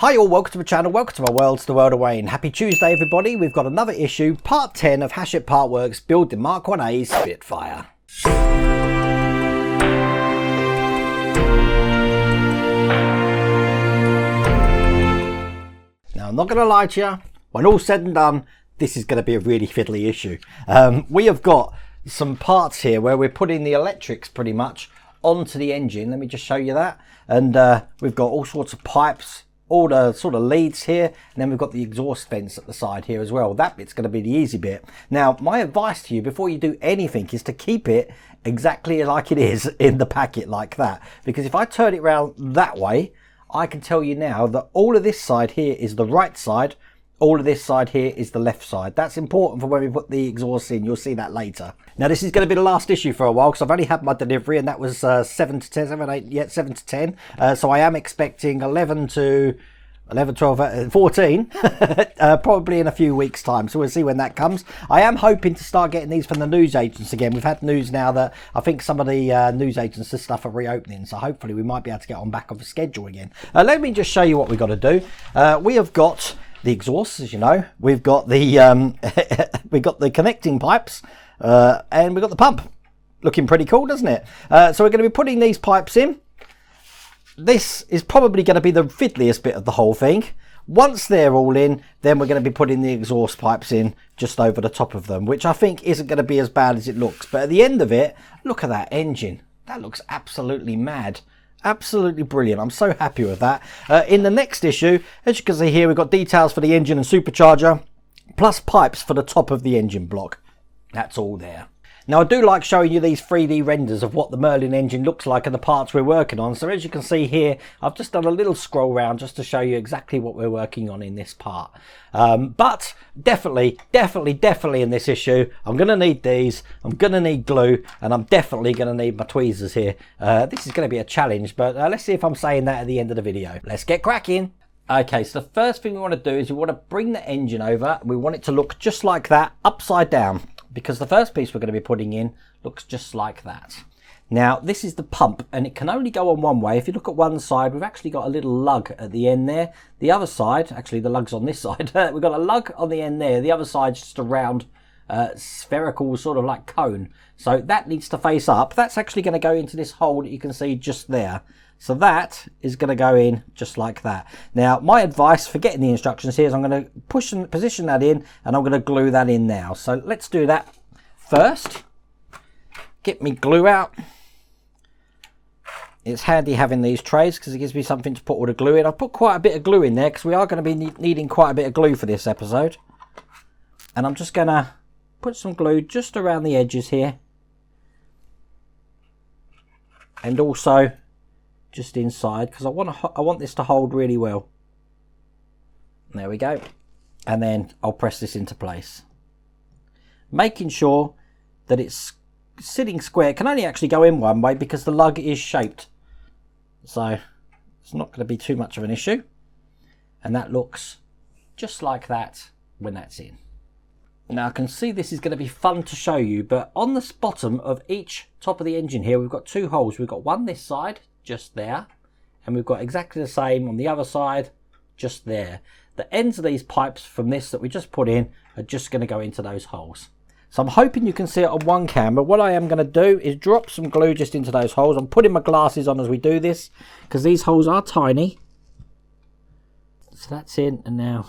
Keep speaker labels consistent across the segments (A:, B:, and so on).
A: Hi all, welcome to my channel, welcome to my world, it's the world of Wayne. Happy Tuesday everybody, we've got another issue, part 10 of Hachette Partworks building Mk1a Spitfire. Now I'm not going to lie to you, when all's said and done, this is going to be a really fiddly issue. We have got some parts here where we're putting the electrics pretty much onto the engine. Let me just show you that. And we've got all sorts of pipes, all the sort of leads here, and then we've got the exhaust vents at the side here as well. That bit's going to be the easy bit. Now, my advice to you before you do anything is to keep it exactly like it is in the packet like that. Because if I turn it around that way, I can tell you now that all of this side here is the right side, all of this side here is the left side. That's important for when we put the exhaust in. You'll see that later. Now this is going to be the last issue for a while because I've only had my delivery and that was 7 to 10. So I am expecting 11 to 11, 12, 14, probably in a few weeks time. So we'll see when that comes. I am hoping to start getting these from the news agents again. We've had news now that I think some of the news agents and stuff are reopening. So hopefully we might be able to get on back of a schedule again. Let me just show you what we've got to do. We have got the exhaust, as you know. We've got the we've got the connecting pipes, and we've got the pump. Looking pretty cool, doesn't it? So we're going to be putting these pipes in. This is probably going to be the fiddliest bit of the whole thing. Once they're all in, then we're going to be putting the exhaust pipes in just over the top of them, which I think isn't going to be as bad as it looks. But at the end of it, look at that engine. That looks absolutely mad. Absolutely brilliant. I'm so happy with that. In the next issue, as you can see here, we've got details for the engine and supercharger, plus pipes for the top of the engine block. That's all there. Now I do like showing you these 3D renders of what the Merlin engine looks like and the parts we're working on. So as you can see here, I've just done a little scroll round just to show you exactly what we're working on in this part. But definitely in this issue, I'm going to need these, I'm going to need glue, and I'm definitely going to need my tweezers here. This is going to be a challenge, but let's see if I'm saying that at the end of the video. Let's get cracking. Okay, so the first thing we want to do is we want to bring the engine over. We want it to look just like that, upside down, because the first piece we're going to be putting in looks just like that. Now, this is the pump, and it can only go on one way. If you look at one side, we've actually got a little lug at the end there. The other side, actually the lug's on this side, we've got a lug on the end there. The other side's just a round spherical sort of like cone. So that needs to face up. That's actually going to go into this hole that you can see just there. So that is going to go in just like that. Now, my advice for getting the instructions here is I'm going to push and position that in, and I'm going to glue that in now. So let's do that first. Get me glue out. It's handy having these trays because it gives me something to put all the glue in. I've put quite a bit of glue in there because we are going to be needing quite a bit of glue for this episode. And I'm just going to put some glue just around the edges here. And also just inside, because I want this to hold really well. There we go. And then I'll press this into place, making sure that it's sitting square. It can only actually go in one way because the lug is shaped, so it's not going to be too much of an issue. And that looks just like that when that's in. Now I can see this is going to be fun to show you, but on the bottom of each top of the engine here, we've got two holes. We've got one this side, just there, and we've got exactly the same on the other side, just there. The ends of these pipes from this that we just put in are just going to go into those holes. So I'm hoping you can see it on one camera. What I am going to do is drop some glue just into those holes. I'm putting my glasses on as we do this because these holes are tiny. So that's in, and now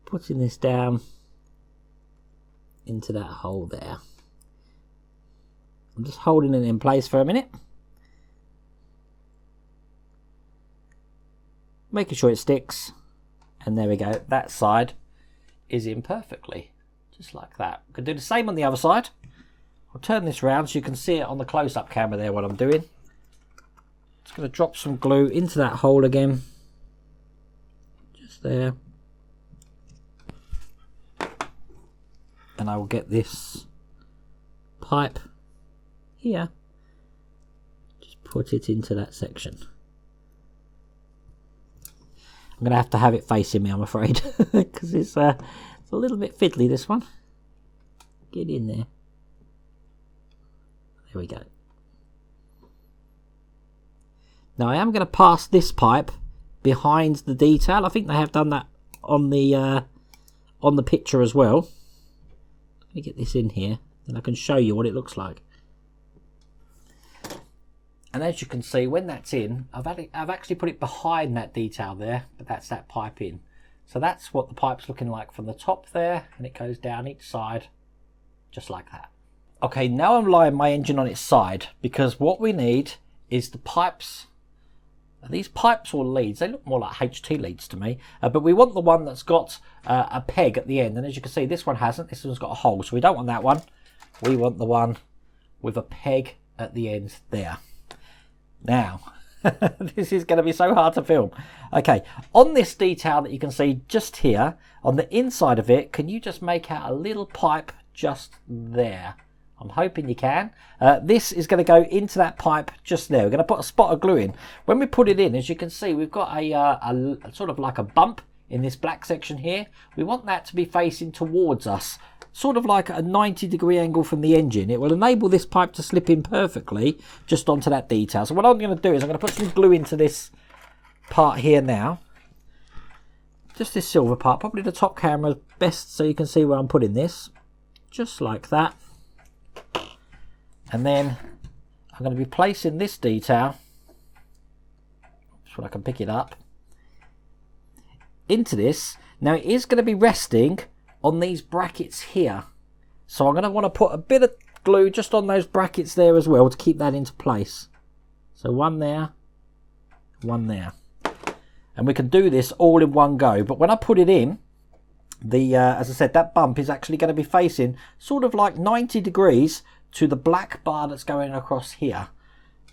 A: putting this down into that hole there. I'm just holding it in place for a minute, making sure it sticks, and there we go. That side is in perfectly, just like that. We can do the same on the other side. I'll turn this round so you can see it on the close-up camera there what I'm doing. Just going to drop some glue into that hole again, just there. And I will get this pipe here, just put it into that section. I'm going to have it facing me, I'm afraid, because it's a little bit fiddly, this one. Get in there. There we go. Now I am going to pass this pipe
B: behind the detail. I think they have done that on the picture as well. Let me get this in here and I can show you what it looks like. And as you can see, when that's in, I've actually put it behind that detail there, but that's that pipe in. So that's what the pipe's looking like from the top there, and it goes down each side, just like that. Okay, now I'm lying my engine on its side, because what we need is the pipes. These pipes or leads, they look more like HT leads to me, but we want the one that's got a peg at the end. And as you can see, this one hasn't. This one's got a hole, so we don't want that one. We want the one with a peg at the end there. Now, this is going to be so hard to film. Okay, on this detail that you can see just here, on the inside of it, can you just make out a little pipe just there? I'm hoping you can. This is going to go into that pipe just there. We're going to put a spot of glue in. When we put it in, as you can see, we've got a sort of like a bump in this black section here. We want that to be facing towards us, sort of like a 90-degree angle from the engine. It will enable this pipe to slip in perfectly just onto that detail. So what I'm going to do is I'm going to put some glue into this part here now. Just this silver part. Probably the top camera is best so you can see where I'm putting this. Just like that. And then I'm going to be placing this detail, so I can pick it up, into this. Now it is going to be resting on these brackets here, so I'm going to want to put a bit of glue just on those brackets there as well to keep that into place. So one there, and we can do this all in one go. But when I put it in, as I said, that bump is actually going to be facing sort of like 90 degrees to the black bar that's going across here.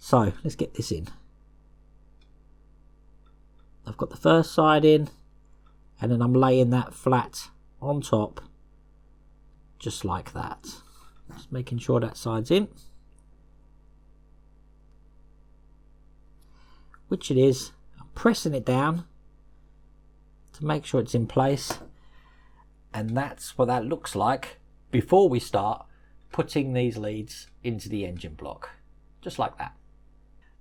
B: So let's get this in. I've got the first side in, and then I'm laying that flat on top, just like that. Just making sure that side's in, which it is. I'm pressing it down to make sure it's in place, and that's what that looks like before we start putting these leads into the engine block, just like that.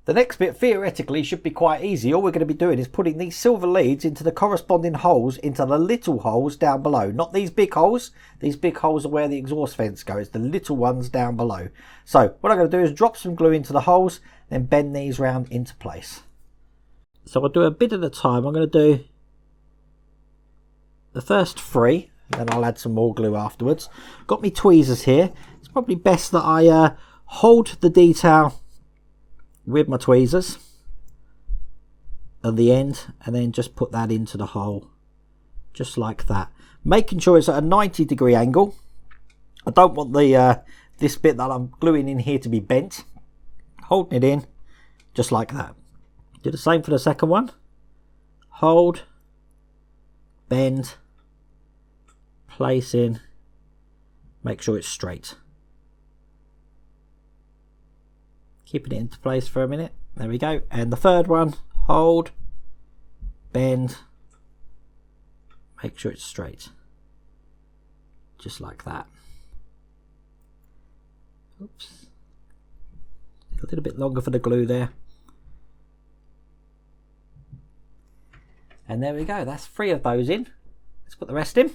B: The next bit theoretically should be quite easy. All we're going to be doing is putting these silver leads into the corresponding holes into the little holes down below. Not these big holes. These big holes are where the exhaust vents go. It's the little ones down below. So what I'm going to do is drop some glue into the holes, then bend these round into place. So I'll do a bit at a time. I'm going to do the first 3, then I'll add some more glue afterwards. Got me tweezers here. It's probably best that I hold the detail with my tweezers at the end, and then just put that into the hole just like that, making sure it's at a 90-degree angle. I don't want the this bit that I'm gluing in here to be bent. Holding it in just like that. Do the same for the second one. Hold, bend, place in, make sure it's straight. Keeping it into place for a minute. There we go. And the third one, hold, bend, make sure it's straight. Just like that. Oops. A little bit longer for the glue there. And there we go. That's 3 of those in. Let's put the rest in,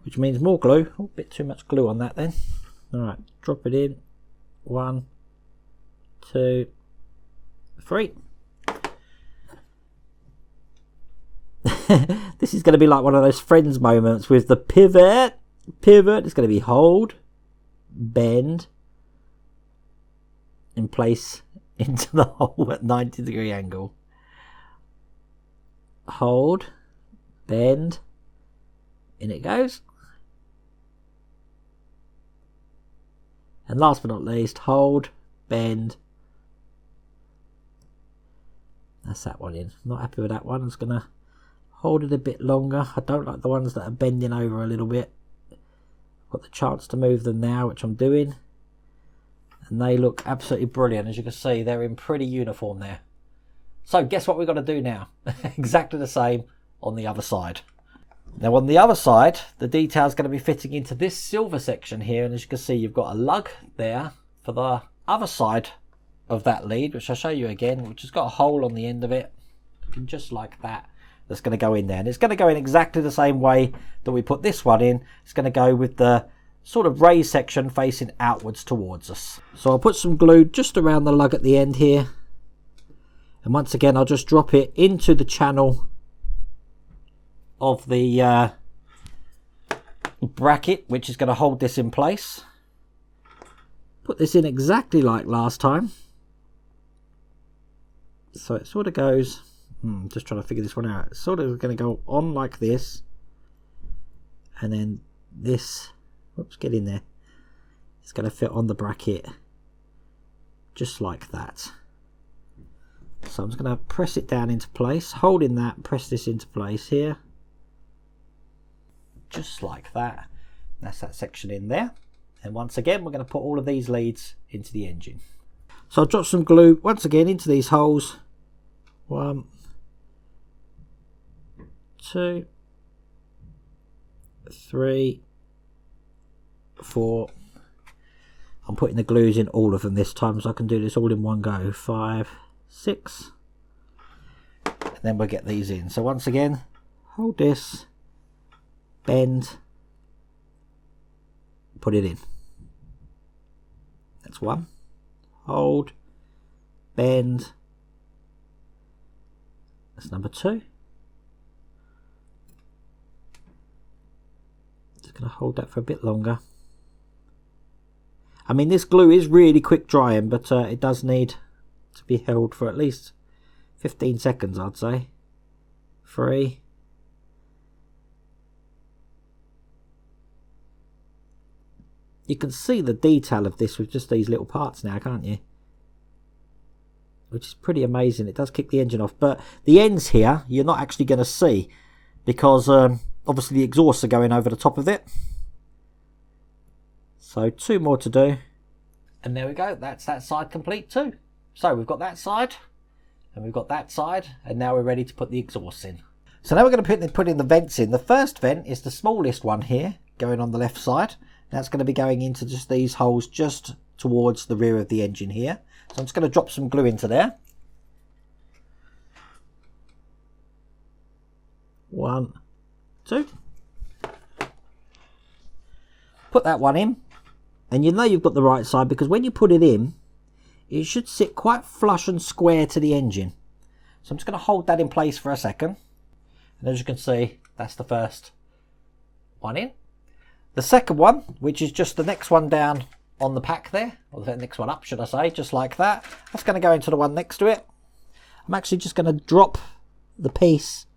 B: which means more glue. Oh, a bit too much glue on that then. Alright, drop it in. 1, 2, 3. This is going to be like one of those Friends moments with the pivot. It's going to be hold, bend, and place into the hole at 90-degree angle. Hold, bend, in it goes. And last but not least, hold, bend. That's that one in. Not happy with that one. I'm just going to hold it a bit longer. I don't like the ones that are bending over a little bit. I've got the chance to move them now, which I'm doing. And they look absolutely brilliant. As you can see, they're in pretty uniform there. So guess what we've got to do now? Exactly the same on the other side. Now on the other side, the detail is going to be fitting into this silver section here. And as you can see, you've got a lug there for the other side of that lead, which I'll show you again, which has got a hole on the end of it. And just like that, that's going to go in there. And it's going to go in exactly the same way that we put this one in. It's going to go with the sort of raised section facing outwards towards us. So I'll put some glue just around the lug at the end here. And once again, I'll just drop it into the channel of the bracket, which is going to hold this in place. Put this in exactly like last time. So it sort of goes, just trying to figure this one out. It's sort of going to go on like this. And then this, whoops, get in there. It's going to fit on the bracket just like that. So I'm just going to press it down into place, holding that, press this into place here. Just like that. That's that section in there. And once again, we're going to put all of these leads into the engine. So I'll drop some glue once again into these holes. 1, 2, 3, 4. I'm putting the glues in all of them this time, so I can do this all in one go. 5, 6. And then we'll get these in. So once again, hold this, bend, put it in. That's 1. Hold, bend. That's number 2. Just going to hold that for a bit longer. I mean, this glue is really quick drying, but it does need to be held for at least 15 seconds, I'd say. 3. You can see the detail of this with just these little parts now, can't you? Which is pretty amazing. It does kick the engine off, but the ends here you're not actually going to see because obviously the exhausts are going over the top of it. So 2 more to do, and there we go. That's that side complete too. So we've got that side and we've got that side, and now we're ready to put the exhausts in. So now we're going to put in the vents in. The first vent is the smallest one here, going on the left side. That's going to be going into just these holes just towards the rear of the engine here. So I'm just going to drop some glue into there. 1, 2. Put that one in. And you know you've got the right side because when you put it in, it should sit quite flush and square to the engine. So I'm just going to hold that in place for a second. And as you can see, that's the first one in. The second one, which is just the next one down on the pack there, or the next one up should I say, just like that. That's going to go into the one next to it. I'm actually just going to drop the piece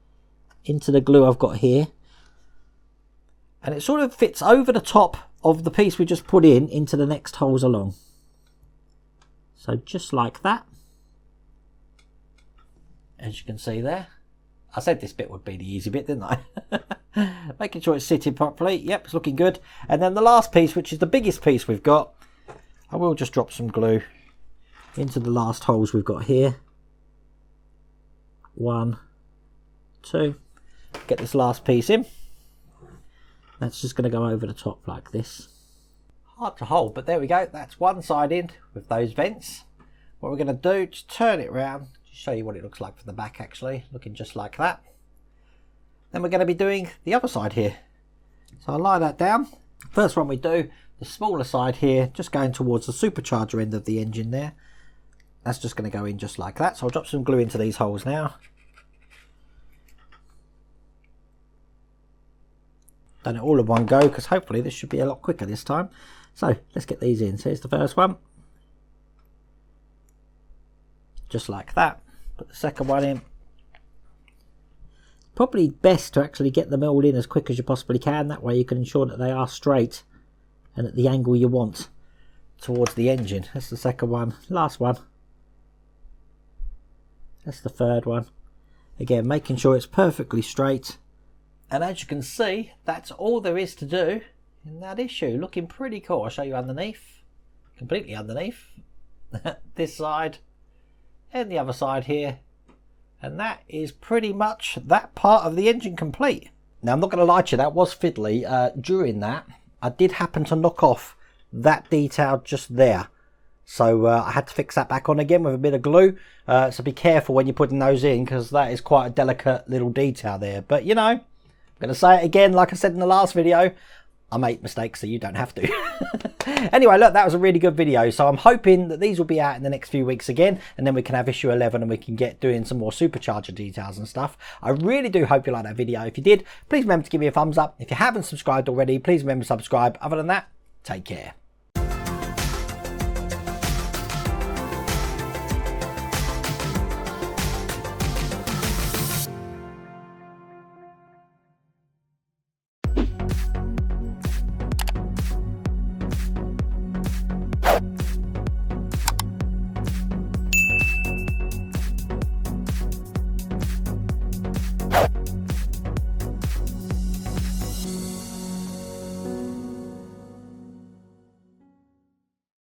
B: into the glue I've got here. And it sort of fits over the top of the piece we just put in into the next holes along. So just like that. As you can see there. I said this bit would be the easy bit, didn't I? Making sure it's sitting properly. Yep, it's looking good. And then the last piece, which is the biggest piece we've got, I will just drop some glue into the last holes we've got here. 1, 2. Get this last piece in. That's just going to go over the top like this. Hard to hold, but there we go. That's one side in with those vents. What we're going to do, just turn it around. Show you what it looks like from the back, actually looking just like that. Then we're going to be doing the other side here, so I'll lie that down. First one we do, the smaller side here, just going towards the supercharger end of the engine there. That's just going to go in just like that. So I'll drop some glue into these holes now. Done it all in one go because hopefully this should be a lot quicker this time. So let's get these in. So here's the first one, just like that. Put the second one in. Probably best to actually get them all in as quick as you possibly can. That way you can ensure that they are straight and at the angle you want towards the engine. That's the second one. Last one. That's the third one. Again, making sure it's perfectly straight. And as you can see, that's all there is to do in that issue. Looking pretty cool. I'll show you underneath. Completely underneath. This side. And the other side here, and that is pretty much that part of the engine complete. Now I'm not going to lie to you, that was fiddly. During that I did happen to knock off that detail just there,
A: So I had to fix that back on again with a bit of glue. So be careful when you're putting those in, because that is quite a delicate little detail there. But you know, I'm going to say it again, like I said in the last video, I make mistakes so you don't have to. Anyway, look, that was a really good video. So I'm hoping that these will be out in the next few weeks again, and then we can have issue 11 and we can get doing some more supercharger details and stuff. I really do hope you liked that video. If you did, please remember to give me a thumbs up. If you haven't subscribed already, please remember to subscribe. Other than that, take care.